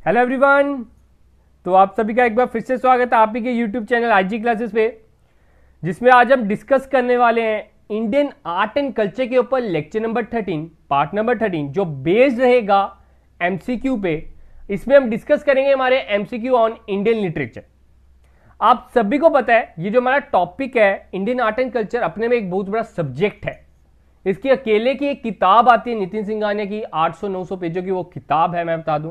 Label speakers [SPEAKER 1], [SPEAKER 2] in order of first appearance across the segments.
[SPEAKER 1] Hello everyone. तो आप सभी का एक बार फिर से स्वागत है आप ही के यूट्यूब चैनल आईजी क्लासेस पे, जिसमें आज हम डिस्कस करने वाले हैं इंडियन आर्ट एंड कल्चर के ऊपर लेक्चर नंबर 13 पार्ट नंबर 13 जो बेस्ड रहेगा एमसीक्यू पे। इसमें हम डिस्कस करेंगे हमारे एमसीक्यू ऑन इंडियन लिटरेचर। आप सभी को पता है ये जो हमारा टॉपिक है इंडियन आर्ट एंड कल्चर अपने में एक बहुत बड़ा सब्जेक्ट है। इसकी अकेले की एक किताब आती है नितिन सिंघानिया की, 800-900 पेजों की वो किताब है, मैं बता दूं।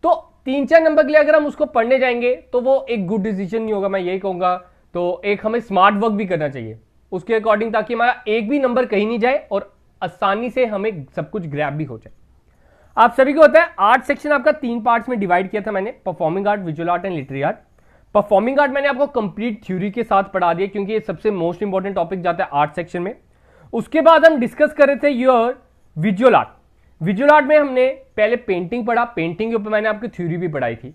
[SPEAKER 1] तो 3-4 नंबर के लिए अगर हम उसको पढ़ने जाएंगे तो वो एक गुड डिसीजन नहीं होगा, मैं यही कहूंगा। तो एक हमें स्मार्ट वर्क भी करना चाहिए उसके अकॉर्डिंग, ताकि हमारा एक भी नंबर कहीं नहीं जाए और आसानी से हमें सब कुछ ग्रैब भी हो जाए। आप सभी को होता है आर्ट सेक्शन आपका 3 पार्ट्स में डिवाइड किया था मैंने, performing art, visual art and literary art. Performing art मैंने आपको कंप्लीट थ्योरी के साथ पढ़ा दिया क्योंकि ये सबसे मोस्ट इंपॉर्टेंट टॉपिक जाता है आर्ट सेक्शन में। उसके बाद हम डिस्कस कर रहे थे your visual art. Visual art में हमने पहले पेंटिंग पढ़ा, पेंटिंग के ऊपर मैंने आपकी थ्योरी भी पढ़ाई थी।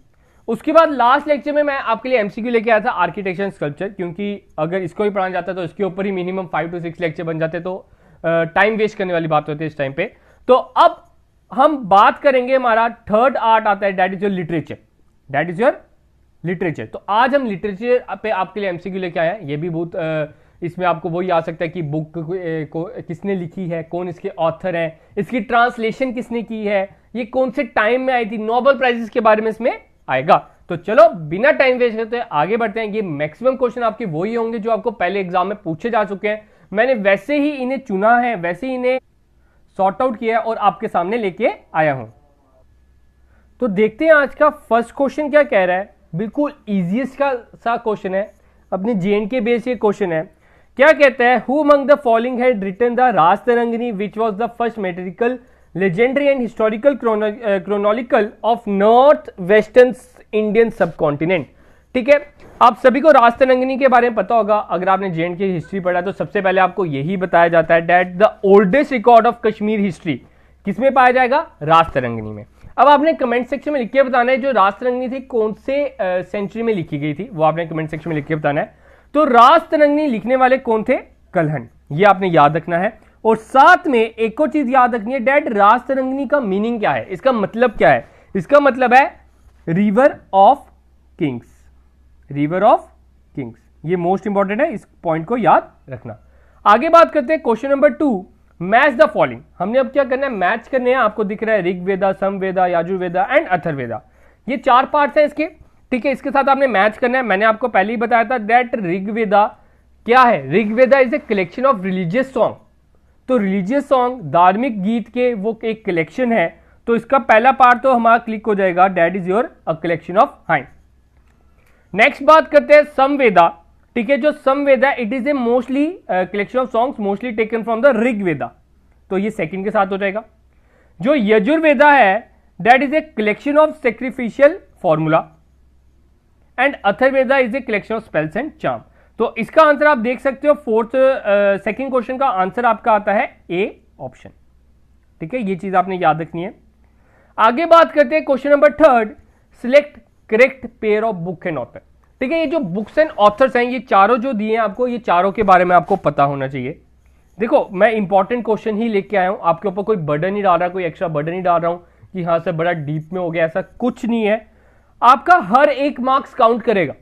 [SPEAKER 1] उसके बाद लास्ट लेक्चर में मैं आपके लिए एमसीक्यू लेके आया था आर्किटेक्चर एंड स्कल्पचर, क्योंकि अगर इसको ही पढ़ाना चाहता तो इसके ऊपर ही मिनिमम 5 to 6 लेक्चर बन जाते, तो टाइम वेस्ट करने वाली बात होती है इस टाइम पे। तो अब हम बात करेंगे, हमारा थर्ड आर्ट आता है, that is your literature. That is your literature. तो आज हम लिटरेचर पे आपके लिए एमसीक्यू लेके आए हैं। ये भी बहुत इसमें आपको वही आ सकता है कि बुक को किसने लिखी है, कौन इसके ऑथर है, इसकी ट्रांसलेशन किसने की है, ये कौन से टाइम में आई थी, नोबेल प्राइजेस के बारे में इसमें आएगा। तो चलो बिना टाइम वेस्ट करते आगे बढ़ते हैं। ये मैक्सिमम क्वेश्चन आपके वही होंगे जो आपको पहले एग्जाम में पूछे जा चुके हैं। मैंने वैसे ही इन्हें चुना है, वैसे ही इन्हें सॉर्ट आउट किया है और आपके सामने लेके आया हूं। तो देखते हैं आज का फर्स्ट क्वेश्चन क्या कह रहा है। बिल्कुल इजीएस्ट का सा क्वेश्चन है, अपने जेएनके बेस ये क्वेश्चन है। क्या कहता है, who among the following had written the Rajatarangini which was the first metrical legendary and historical chronological of north western Indian subcontinent. ठीक है, आप सभी को राजतरंगिणी के बारे में पता होगा। अगर आपने जेएनके हिस्ट्री पढ़ा तो सबसे पहले आपको यही बताया जाता है that the oldest record of Kashmir history किसमें पाया जाएगा, राजतरंगिणी में। अब आपने कमेंट सेक्शन में लिख के बताना है जो राजतरंगिणी थी कौन से सेंचुरी में लिखी गई थी, वो आपने कमेंट सेक्शन में लिख के बताना है। तो राजतरंगिणी लिखने वाले कौन थे, कल्हण, ये आपने याद रखना है। और साथ में एक और चीज याद रखनी है, डैड राजतरंगिणी का मीनिंग क्या है, इसका मतलब क्या है। इसका मतलब है river of Kings, river of Kings. ये मोस्ट इंपॉर्टेंट है, इस पॉइंट को याद रखना। आगे बात करते हैं question number 2, match the following. हमने अब क्या करना है, मैच करने हैं। आपको दिख रहा है ऋग्वेदा, समवेदा, यजुर्वेदा एंड अथर्ववेदा, ये 4 पार्ट्स हैं इसके। ठीक है, इसके साथ आपने मैच करना है। मैंने आपको पहले ही बताया था दैट ऋग्वेदा क्या है, Rigveda is a collection of religious song. तो रिलीजियस सॉन्ग, धार्मिक गीत के वो एक कलेक्शन है। तो इसका पहला पार्ट तो हमारा क्लिक हो जाएगा, that is your a collection of hymns. Next बात करते हैं समवेदा। ठीक है, जो Samaveda it is a mostly collection of songs mostly taken from the Rigveda, तो ये सेकंड के साथ हो जाएगा। जो यजुर्वेदा है that is a collection of sacrificial formula and Atharvaveda is a collection of spells and charm. तो इसका आंसर आप देख सकते हो, सेकंड क्वेश्चन का आंसर आपका आता है ए ऑप्शन। ठीक है, ये चीज आपने याद रखनी है। आगे बात करते हैं question number 3, select correct pair of book and author. ठीक है, ये जो बुक्स एंड ऑथर्स हैं ये चारों जो दिए हैं आपको, ये चारों के बारे में आपको पता होना चाहिए। देखो मैं इंपॉर्टेंट क्वेश्चन ही लेके आया हूं, आपके ऊपर कोई बर्डन नहीं डाल रहा, कोई एक्स्ट्रा बर्डन नहीं डाल रहा हूं कि हाँ सर बड़ा डीप में हो गया, ऐसा कुछ नहीं है। आपका हर एक मार्क्स काउंट करेगा,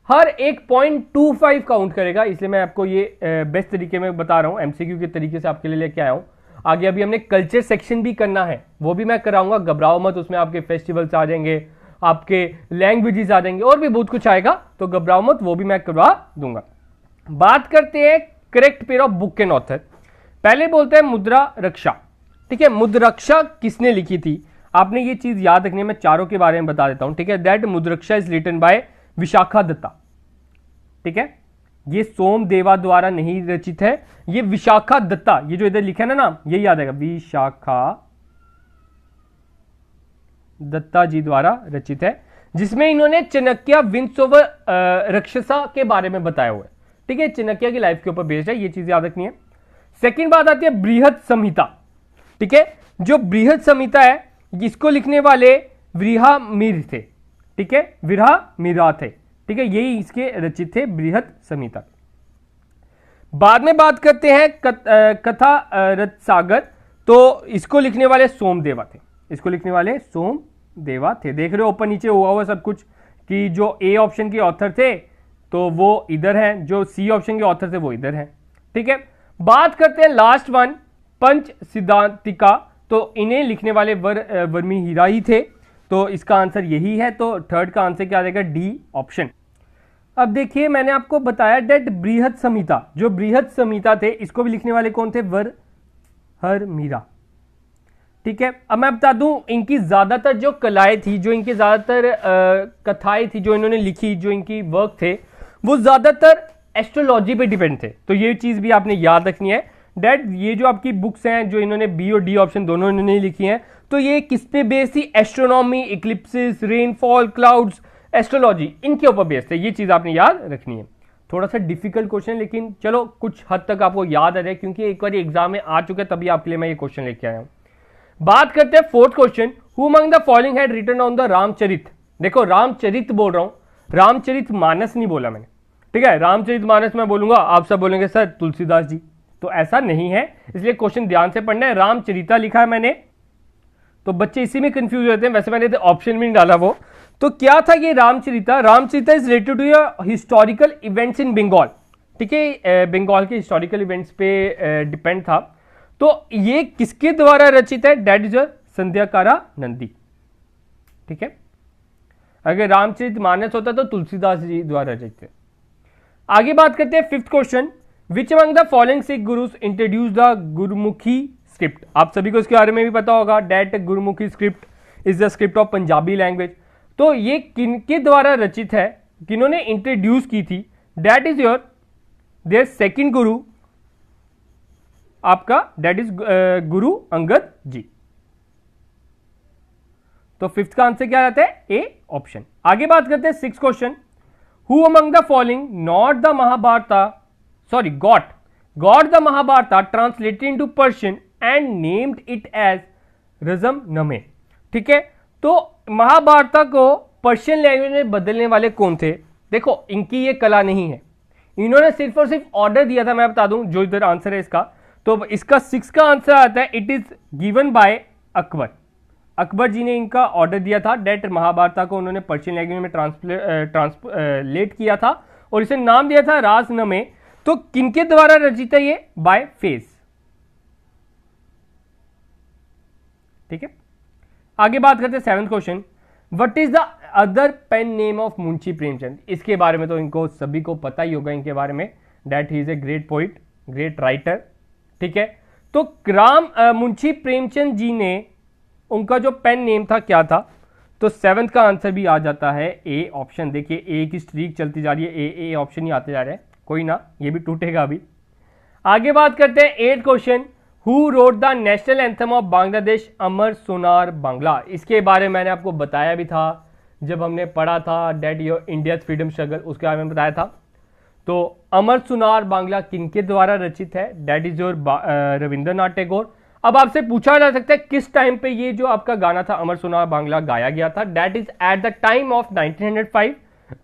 [SPEAKER 1] हर एक 0.25 काउंट करेगा, इसलिए मैं आपको ये बेस्ट तरीके में बता रहा हूं, एमसीक्यू के तरीके से आपके लिए लेके आया हूं। आगे अभी हमने कल्चर सेक्शन भी करना है, वो भी मैं कराऊंगा, घबराओ मत। उसमें आपके फेस्टिवल्स आ जाएंगे, आपके लैंग्वेजेस आ जाएंगे और भी बहुत कुछ आएगा, तो घबराओ मत, वो भी मैं करवा दूंगा। बात करते हैं correct pair of book and author. पहले बोलते हैं मुद्रा रक्षा। ठीक है, मुद्रक्षा किसने लिखी थी, आपने ये चीज याद रखनी है। मैं चारों के बारे में बता देता हूं। ठीक है, that Mudrarakshasa is written by Vishakha Datta. ठीक है, ये सोमदेवा द्वारा नहीं रचित है, ये विशाखा दत्ता, ये जो इधर लिखा है ना नाम, ये याद आएगा, विशाखा दत्ता जी द्वारा रचित है, जिसमें इन्होंने चाणक्य विंस ओवर राक्षसा के बारे में बताया हुआ है। ठीक है, चाणक्य की लाइफ के ऊपर बेस्ड है, ये चीज याद रखनी है। सेकंड बात आती है बृहद संहिता। ठीक है, जो बृहद संहिता है इसको लिखने वाले वृहामीर थे। ठीक है, वृहामीरा थे। ठीक है, यही इसके रचित थे, बृहद संहिता। बाद में बात करते हैं कथा रथ सागर, तो इसको लिखने वाले सोमदेवा थे, इसको लिखने वाले सोमदेवा देवा थे। देख रहे हो ऊपर नीचे हुआ हुआ सब कुछ कि जो ए ऑप्शन के ऑथर थे तो वो इधर हैं, जो सी ऑप्शन के ऑथर थे वो इधर हैं। ठीक है, बात करते हैं लास्ट वन, पंच सिद्धांतिका। तो इन्हें लिखने वाले वर्मीहीरा ही थे, तो इसका आंसर यही है। तो थर्ड का आंसर क्या आ जाएगा, डी ऑप्शन। अब देखिए मैंने आपको बताया डेट बृहत संहिता, जो बृहत संहिता थे इसको भी लिखने वाले कौन थे, वर्मीहीरा। ठीक है, अब मैं बता दूं इनकी ज्यादातर जो कलाएं थी, जो इनकी ज्यादातर कथाएं थी जो इन्होंने लिखी, जो इनकी वर्क थे वो ज्यादातर एस्ट्रोलॉजी पे डिपेंड थे। तो ये चीज भी आपने याद रखनी है डेट ये जो आपकी बुक्स हैं जो इन्होंने बी और डी ऑप्शन दोनों इन्होंने लिखी हैं, तो ये किस पे बेस्ड थी, astronomy, eclipses, rainfall, clouds, astrology, इनके ऊपर बेस्ड है। ये चीज आपने याद रखनी है। थोड़ा सा डिफिकल्ट क्वेश्चन, लेकिन चलो कुछ हद तक आपको याद आ जाए क्योंकि एक बार एग्जाम में आ चुका है, तभी आपके लिए मैं ये क्वेश्चन लेके आया हूं। बात करते हैं fourth question, who among the following had written on the Ramcharit. देखो रामचरित बोल रहा हूं, रामचरित मानस नहीं बोला मैंने। ठीक है, रामचरित मानस मैं बोलूंगा, आप सब बोलेंगे सर तुलसीदास जी, तो ऐसा नहीं है, इसलिए क्वेश्चन ध्यान से पढ़ना है। रामचरिता लिखा है मैंने, तो बच्चे इसी में कंफ्यूज होते हैं। वैसे मैंने ऑप्शन भी नहीं डाला वो, तो क्या था ये Ramacharita. Ramacharita is related to historical events in Bengal. ठीक है, बंगाल के हिस्टोरिकल इवेंट्स पे डिपेंड था। तो ये किसके द्वारा रचित है, डेट इज संध्याकारा नंदी। ठीक है, अगर रामचरित मानस होता तो तुलसीदास जी द्वारा रचित है। आगे बात करते हैं fifth question, which among the following Sikh gurus introduce the Gurmukhi script. आप सभी को इसके बारे में भी पता होगा, that Gurmukhi script is the script of Punjabi language. तो ये किनके द्वारा रचित है, किन्होंने इंट्रोड्यूस की थी, that is your there second guru आपका, डेट इज गुरु अंगद जी। तो फिफ्थ का आंसर क्या रहता है, ए ऑप्शन। आगे बात करते हैं six question, who among the following not the Mahabharata got the Mahabharata translated into Persian and named it as रजमनमे। ठीक है, तो महाभारता को पर्शियन लैंग्वेज में बदलने वाले कौन थे। देखो इनकी ये कला नहीं है, इन्होंने सिर्फ और सिर्फ ऑर्डर दिया था। मैं बता दूं जो इधर आंसर है इसका, तो इसका सिक्स का आंसर आता है, it is given by Akbar. Akbar ji ने इनका ऑर्डर दिया था, डेट महाभारता को उन्होंने पर्शियन लैंग्वेज में ट्रांसलेट किया था और इसे नाम दिया था राजनमे। तो किनके द्वारा रचित है ये, बाय फेस। ठीक है, आगे बात करते हैं seventh question, what is the other pen name of Munshi Premchand. इसके बारे में तो इनको सभी को पता ही होगा इनके बारे में, that he is a great poet, great writer. ठीक है, तो मुंशी प्रेमचंद जी ने उनका जो पेन नेम था क्या था, तो सेवंथ का आंसर भी आ जाता है ए ऑप्शन। देखिए ए की स्ट्रीक चलती जा रही है, ए ऑप्शन ही आते जा रहे हैं, कोई ना ये भी टूटेगा अभी। आगे बात करते हैं eight question, who wrote the national anthem of Bangladesh Amar Sonar Bangla. इसके बारे में मैंने आपको बताया भी था जब हमने पढ़ा था that your India freedom struggle, उसके बारे में बताया था। तो अमर सोनार बांग्ला किनके द्वारा रचित है, that is your Rabindranath Tagore. अब आपसे पूछा जा सकता है किस टाइम पे ये जो आपका गाना था अमर सोनार बांग्ला गाया गया था, that is at the time of 1905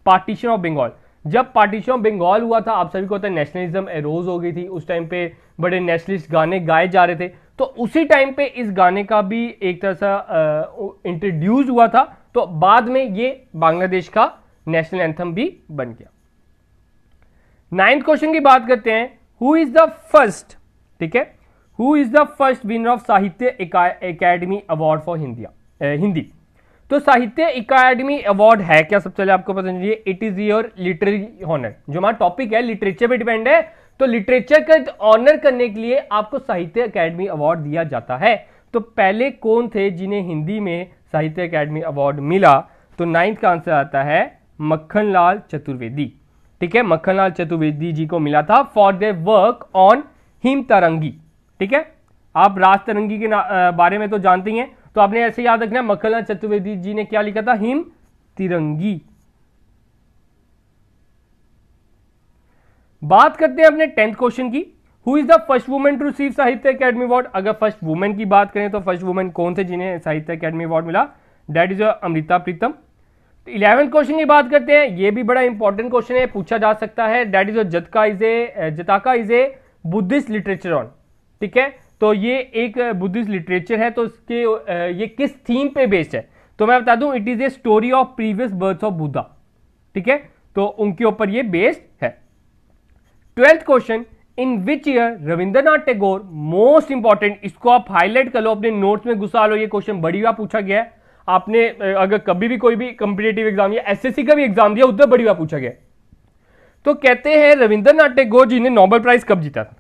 [SPEAKER 1] partition of Bengal. जब पार्टीशन ऑफ बंगाल हुआ था, आप सभी को पता है नेशनलिज्म एरोज हो गई थी, उस टाइम पे बड़े नेशनलिस्ट गाने गाए जा रहे थे, तो उसी टाइम पे इस गाने का भी एक तरह सा इंट्रोड्यूस हुआ था। तो बाद में ये बांग्लादेश का नेशनल एंथम भी बन गया। नाइन्थ क्वेश्चन की बात करते हैं, हु इज द फर्स्ट, ठीक है, who is the first winner of साहित्य एकेडमी अवार्ड फॉर हिंदी। तो साहित्य अकादमी अवार्ड है क्या, सबसे पहले आपको पता चाहिए, it is your literary honour. जो हमारा टॉपिक है लिटरेचर पे डिपेंड है, तो लिटरेचर का ऑनर करने के लिए आपको साहित्य अकादमी अवार्ड दिया जाता है। तो पहले कौन थे जिन्हें हिंदी में साहित्य अकादमी अवार्ड मिला, तो नाइन्थ का आंसर आता है मक्खनलाल चतुर्वेदी। ठीक है, मक्खनलाल चतुर्वेदी जी को मिला था for their work on Him Tarangi. ठीक है, आप राज तरंगी के बारे में तो जानते ही हैं, तो आपने ऐसे याद रखना है मक्खनलाल चतुर्वेदी जी ने क्या लिखा था, हिम तिरंगी। बात करते हैं अपने 10th क्वेश्चन की, who is the first women to receive Sahitya Akademi award. अगर फर्स्ट वुमेन की बात करें तो फर्स्ट वुमेन कौन थे जिन्हें साहित्य अकादमी अवार्ड मिला, that is Amrita Pritam. 11th question की बात करते हैं, ये भी बड़ा इंपॉर्टेंट क्वेश्चन है, पूछा जा सकता है, that is Jataka is a Buddhist literature on. ठीक है, तो ये एक बुद्धिस्ट लिटरेचर है, तो इसके ये किस थीम पे बेस्ड है, तो मैं बता दूं it is a story of previous birth of Buddha, ठीक है, तो उनके ऊपर ये बेस्ड है। 12th question, in which year Rabindranath Tagore, most important, इसको आप हाईलाइट कर लो, अपने नोट्स में घुसा लो, ये क्वेश्चन बड़ी बार पूछा गया है। आपने अगर कभी भी कोई भी कंपिटेटिव एग्जाम या एसएससी का भी एग्जाम दिया उधर बड़ी बार पूछा गया है। तो कहते हैं रविंद्रनाथ टैगोर जी ने नोबेल प्राइज कब जीता था,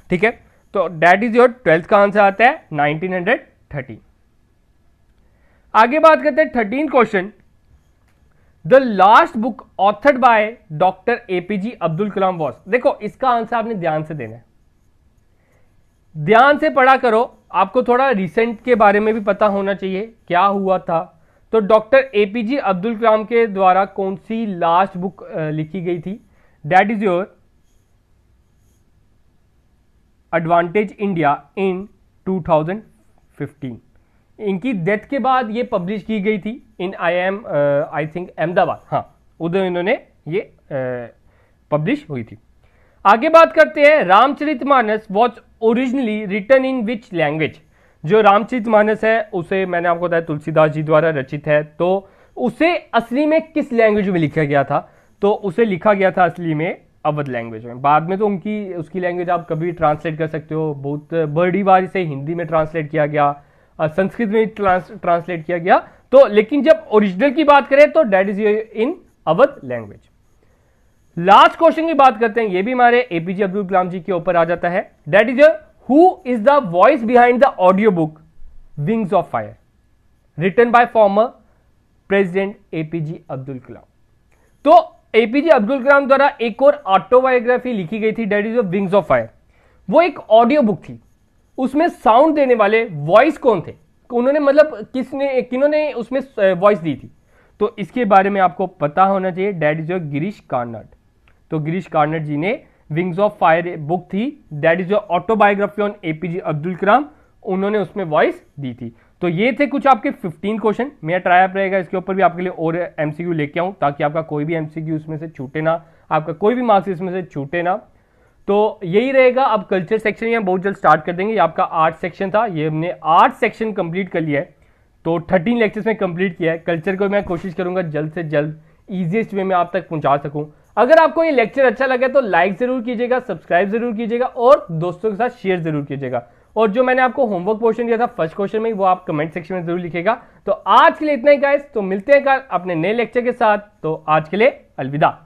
[SPEAKER 1] ठीक है, तो दैट इज योर 12th का आंसर आता है 1913। आगे बात करते हैं 13 question, the last book authored by doctor APJ Abdul Kalam was. देखो इसका आंसर आपने ध्यान से देना है, ध्यान से पढ़ा करो, आपको थोड़ा रिसेंट के बारे में भी पता होना चाहिए क्या हुआ था। तो डॉक्टर एपीजे अब्दुल कलाम के द्वारा कौन सी लास्ट बुक लिखी गई थी, that is your advantage India in 2015। इनकी डेथ के बाद ये पब्लिश की गई थी इन आई थिंक अहमदाबाद, हाँ उधर इन्होंने ये पब्लिश हुई थी। आगे बात करते हैं, Ramcharitmanas was originally written in which language. जो रामचरितमानस है उसे मैंने आपको बताया तुलसीदास जी द्वारा रचित है, तो उसे असली में किस लैंग्वेज में लिखा गया था, तो उसे लिखा गया था असली में अवध लैंग्वेज में। बाद में तो उसकी लैंग्वेज आप कभी ट्रांसलेट कर सकते हो, बहुत बड़ी बार इसे हिंदी में ट्रांसलेट किया गया, संस्कृत में ट्रांसलेट किया गया, तो लेकिन जब ओरिजिनल की बात करें तो that is in Awadh language. Last question की बात करते हैं, ये भी हमारे एपीजे अब्दुल कलाम जी के ऊपर आ जाता है, that is who is the voice behind the audio book wings of fire, written by former president APJ Abdul Kalam. तो एपीजे अब्दुल कलाम द्वारा एक और ऑटोबायोग्राफी लिखी गई थी, that is wings of fire. वो एक ऑडियो बुक थी, उसमें साउंड देने वाले वॉइस कौन थे, उन्होंने मतलब किन्होंने उसमें वॉइस दी थी, तो इसके बारे में आपको पता होना चाहिए, दैट इज गिरीश कार्नाड। तो गिरीश कार्नाड जी ने विंग्स ऑफ फायर बुक थी, that is autobiography on APJ Abdul Kalam, उन्होंने उसमें वॉइस दी थी। तो ये थे कुछ आपके 15 क्वेश्चन, मेरा ट्राई अप रहेगा इसके ऊपर भी आपके लिए और एमसीक्यू लेके आऊं, ताकि आपका कोई भी एमसीक्यू इसमें से छूटे ना, आपका कोई भी मार्क्स इसमें से छूटे ना। तो यही रहेगा। अब कल्चर सेक्शन यहाँ बहुत जल्द स्टार्ट कर देंगे। ये आपका आर्ट सेक्शन था, ये हमने आर्ट सेक्शन कंप्लीट कर लिया है, तो 13 लेक्चर्स में कंप्लीट किया है। कल्चर को मैं कोशिश करूंगा जल्द से जल्द ईजिएस्ट वे में आप तक पहुंचा सकूं। अगर आपको ये लेक्चर अच्छा लगे तो लाइक जरूर कीजिएगा, सब्सक्राइब जरूर कीजिएगा और दोस्तों के साथ शेयर जरूर कीजिएगा। और जो मैंने आपको होमवर्क पोर्शन दिया था फर्स्ट क्वेश्चन में, वो आप कमेंट सेक्शन में जरूर लिखेगा। तो आज के लिए इतना ही गाइस, तो मिलते हैं अपने नए लेक्चर के साथ। तो आज के लिए अलविदा।